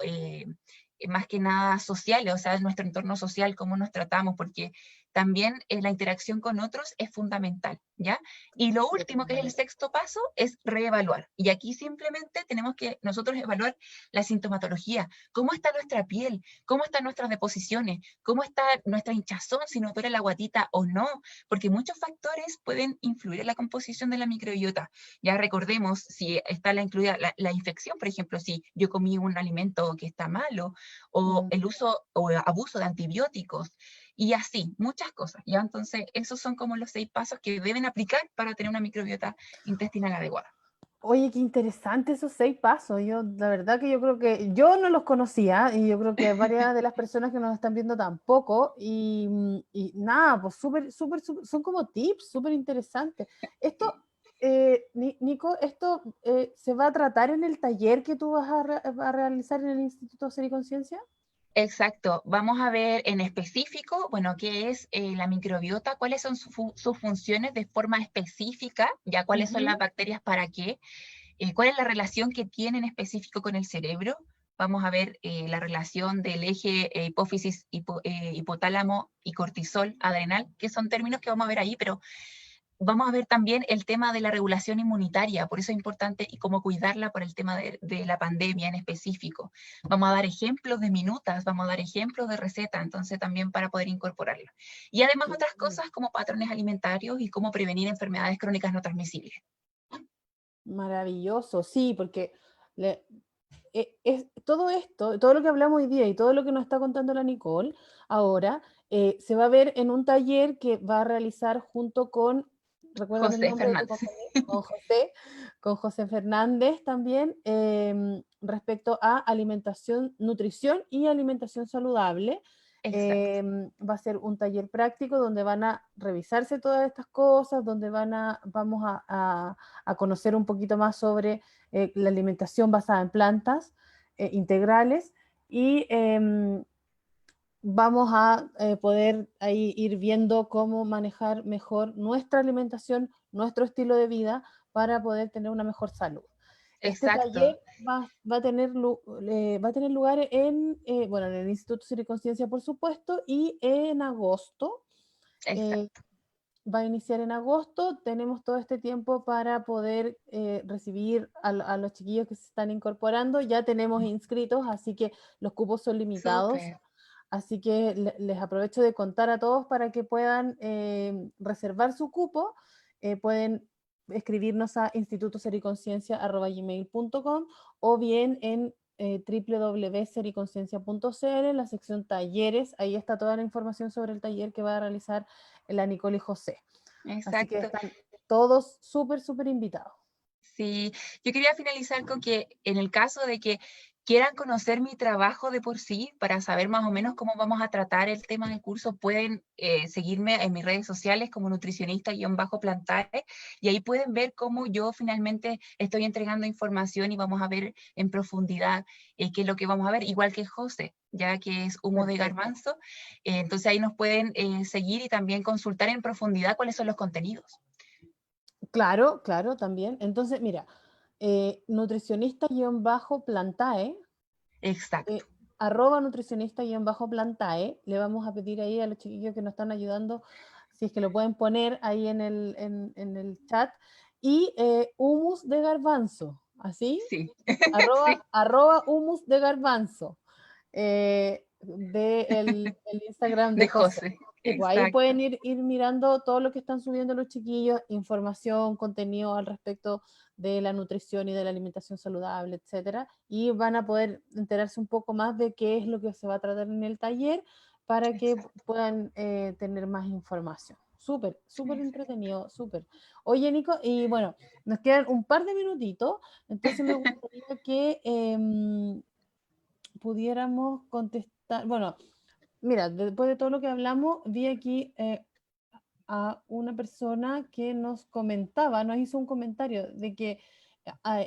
más que nada sociales, o sea, nuestro entorno social, cómo nos tratamos, porque también la interacción con otros es fundamental, ¿ya? Y lo último, que es el Definitivamente. sexto paso, es reevaluar. Y aquí simplemente tenemos que nosotros evaluar la sintomatología, cómo está nuestra piel, cómo están nuestras deposiciones, cómo está nuestra hinchazón, si nos duele la guatita o no, porque muchos factores pueden influir en la composición de la microbiota. Ya recordemos si está incluida la infección, por ejemplo, si yo comí un alimento que está malo, o Mm. el uso o abuso de antibióticos, y así, muchas cosas. Ya entonces, esos son como los 6 pasos que deben aplicar para tener una microbiota intestinal adecuada. Oye, qué interesante esos 6 pasos. Yo, la verdad que yo creo que yo no los conocía y yo creo que varias de las personas que nos están viendo tampoco. Y nada, pues son como tips súper interesantes. Esto, Nico, esto se va a tratar en el taller que tú vas a realizar en el Instituto Ser y Conciencia. Exacto. Vamos a ver en específico, bueno, qué es la microbiota, cuáles son sus funciones de forma específica, ya cuáles son las Ujú. bacterias para qué, cuál es la relación que tienen específico con el cerebro. Vamos a ver la relación del eje hipófisis, hipotálamo y cortisol adrenal, que son términos que vamos a ver ahí, pero vamos a ver también el tema de la regulación inmunitaria, por eso es importante y cómo cuidarla por el tema de la pandemia en específico. Vamos a dar ejemplos de minutas, vamos a dar ejemplos de receta, entonces también para poder incorporarla. Y además Qué otras bueno. cosas como patrones alimentarios y cómo prevenir enfermedades crónicas no transmisibles. Maravilloso, sí, porque le- todo esto, todo lo que hablamos hoy día y todo lo que nos está contando la Nicole ahora, se va a ver en un taller que va a realizar junto con, recuérdame el José nombre de tu Fernández. compañero, con José Fernández también, respecto a alimentación, nutrición y alimentación saludable. Exacto. Va a ser un taller práctico donde van a revisarse todas estas cosas, donde vamos a conocer un poquito más sobre la alimentación basada en plantas integrales y vamos a poder ahí ir viendo cómo manejar mejor nuestra alimentación, nuestro estilo de vida para poder tener una mejor salud. Este taller Exacto. va a tener lugar bueno, en el Instituto Ser y Conciencia, por supuesto, y en agosto. eh, Exacto. Va a iniciar en agosto. Tenemos todo este tiempo para poder recibir a los chiquillos que se están incorporando. Ya tenemos inscritos, así que los cupos son limitados. Súper. Así que les aprovecho de contar a todos para que puedan reservar su cupo. Pueden escribirnos a institutosericonciencia@gmail.com o bien en www.sericonciencia.cl, en la sección talleres. Ahí está toda la información sobre el taller que va a realizar la Nicole y José. Así que Exacto. están todos súper, súper invitados. Sí, yo quería finalizar con que en el caso de que quieran conocer mi trabajo de por sí, para saber más o menos cómo vamos a tratar el tema del curso, pueden seguirme en mis redes sociales como nutricionista-plantae y ahí pueden ver cómo yo finalmente estoy entregando información y vamos a ver en profundidad qué es lo que vamos a ver, igual que José, ya que es humo de Perfecto. garbanzo. Entonces ahí nos pueden seguir y también consultar en profundidad cuáles son los contenidos. Claro, claro, también. Entonces, mira, nutricionista-plantae, Exacto. eh, @nutricionista-plantae, le vamos a pedir ahí a los chiquillos que nos están ayudando, si es que lo pueden poner ahí en el chat, y humus de garbanzo, ¿así? Sí, sí. Arroba humus de garbanzo, de el Instagram de De José. José, Y pues ahí exacto, pueden ir mirando todo lo que están subiendo los chiquillos, información, contenido al respecto de la nutrición y de la alimentación saludable, etcétera, y van a poder enterarse un poco más de qué es lo que se va a tratar en el taller para que exacto, puedan tener más información. Súper, súper exacto. entretenido, súper. Oye, Nico, y bueno, nos quedan un par de minutitos, entonces me gustaría que pudiéramos contestar, bueno, mira, después de todo lo que hablamos, vi aquí a una persona que nos comentaba, nos hizo un comentario de que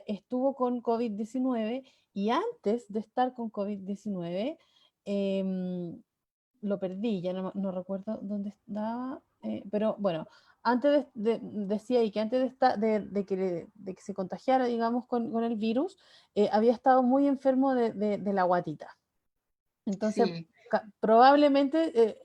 estuvo con COVID-19 y antes de estar con COVID-19 lo perdí, ya no recuerdo dónde estaba, pero bueno, antes decía ahí que antes de que se contagiara, digamos, con el virus, había estado muy enfermo de la guatita. Entonces, Sí, probablemente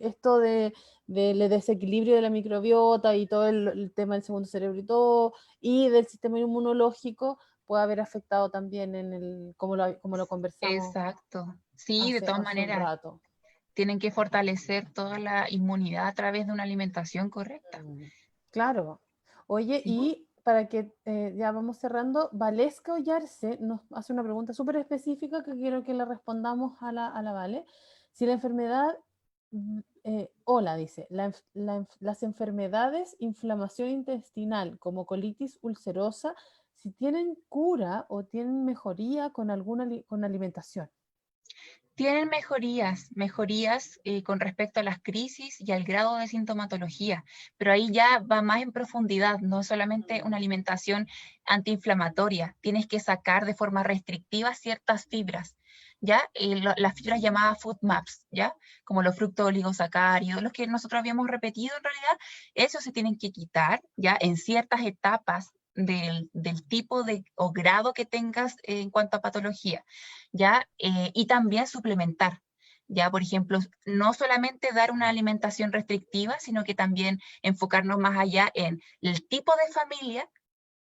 esto del desequilibrio de la microbiota y todo el tema del segundo cerebro y todo, y del sistema inmunológico, puede haber afectado también como lo conversamos exacto. Sí, de todas hace un maneras, rato. tienen que fortalecer toda la inmunidad a través de una alimentación correcta. Mm, claro. Oye, Sí. y para que ya vamos cerrando, Valesca Ollarse nos hace una pregunta súper específica que quiero que le respondamos a la Vale. Si la enfermedad, hola, dice, las enfermedades, inflamación intestinal como colitis ulcerosa, si tienen cura o tienen mejoría con con alimentación. Tienen mejorías con respecto a las crisis y al grado de sintomatología, pero ahí ya va más en profundidad, no solamente una alimentación antiinflamatoria, tienes que sacar de forma restrictiva ciertas fibras, ¿ya? Las fibras llamadas food maps, ¿ya? Como los fructooligosacáridos, los que nosotros habíamos repetido en realidad, esos se tienen que quitar, ¿ya? En ciertas etapas del tipo o grado que tengas en cuanto a patología. ¿Ya? Y también suplementar, ¿ya? Por ejemplo, no solamente dar una alimentación restrictiva, sino que también enfocarnos más allá en el tipo de familia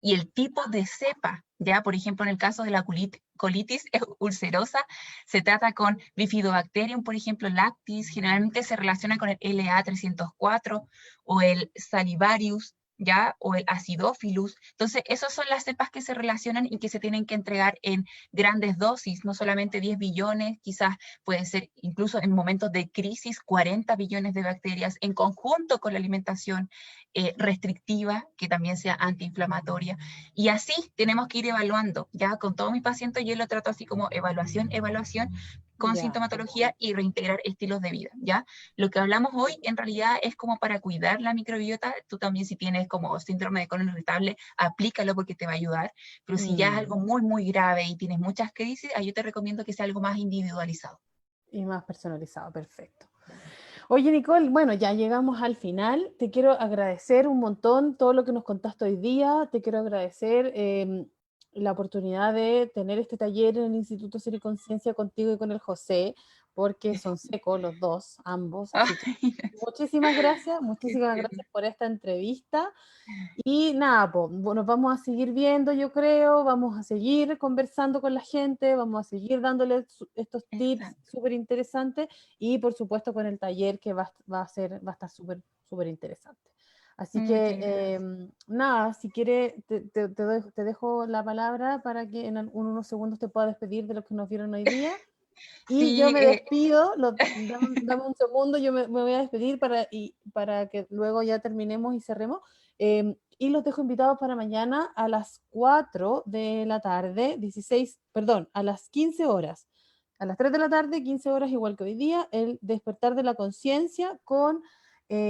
y el tipo de cepa, ¿ya? Por ejemplo, en el caso de la colitis ulcerosa, se trata con Bifidobacterium, por ejemplo, lactis, generalmente se relaciona con el LA304 o el Salivarius, ¿ya? O el Acidophilus. Entonces, esas son las cepas que se relacionan y que se tienen que entregar en grandes dosis, no solamente 10 billones, quizás puede ser incluso en momentos de crisis 40 billones de bacterias en conjunto con la alimentación restrictiva, que también sea antiinflamatoria. Y así tenemos que ir evaluando, ya con todos mis pacientes yo lo trato así como evaluación, evaluación, con Ya. sintomatología y reintegrar estilos de vida, ¿ya? Lo que hablamos hoy en realidad es como para cuidar la microbiota. Tú también si tienes como síndrome de colon irritable, aplícalo porque te va a ayudar. Pero si ya es algo muy, muy grave y tienes muchas crisis, ahí yo te recomiendo que sea algo más individualizado. Y más personalizado, perfecto. Oye, Nicole, bueno, ya llegamos al final. Te quiero agradecer un montón todo lo que nos contaste hoy día. Te quiero agradecer la oportunidad de tener este taller en el Instituto Ser y Conciencia contigo y con el José, porque son secos los dos, ambos. Así que Ay, qué muchísimas tierno. gracias por esta entrevista. Y nada, pues, nos vamos a seguir viendo, yo creo, vamos a seguir conversando con la gente, vamos a seguir dándole estos tips Exacto. súper interesantes y por supuesto con el taller que va a estar súper, súper interesante. Así que Muchas gracias. nada, si quieres, te dejo la palabra para que en unos segundos te pueda despedir de los que nos vieron hoy día. Y yo Sí, me despido, dame un segundo, me voy a despedir para que luego ya terminemos y cerremos. Y los dejo invitados para mañana a las 4 de la tarde, 16, perdón, a las 15 horas. A las 3 de la tarde, 15 horas, igual que hoy día, el despertar de la conciencia con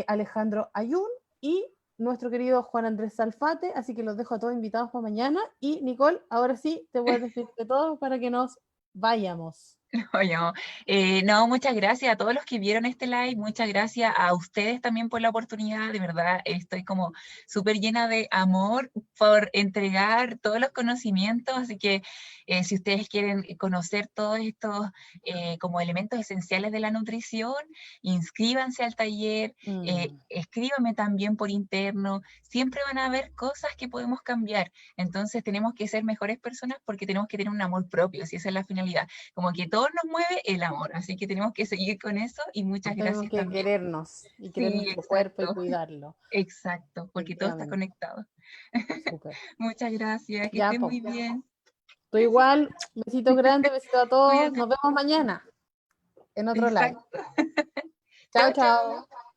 Alejandro Ayun y nuestro querido Juan Andrés Salfate. Así que los dejo a todos invitados para mañana. Y Nicole, ahora sí, te voy a despedir de todos para que nos vayamos. Oye, no, muchas gracias a todos los que vieron este live, muchas gracias a ustedes también por la oportunidad, de verdad estoy como súper llena de amor por entregar todos los conocimientos, así que si ustedes quieren conocer todos estos como elementos esenciales de la nutrición, inscríbanse al taller, Mm, escríbanme también por interno, siempre van a haber cosas que podemos cambiar, entonces tenemos que ser mejores personas porque tenemos que tener un amor propio, si esa es la finalidad como que todo nos mueve el amor, así que tenemos que seguir con eso y muchas tenemos gracias que también. querernos y querer Sí, nuestro cuerpo y exacto, cuidarlo, exacto, porque todo está definitivamente. conectado. Súper. Muchas gracias, que Ya, estén pues. muy bien. Tú igual, besitos grandes, besitos a todos. Cuídate. Nos vemos mañana en otro live. Exacto. Chao, Chao, chao. chao.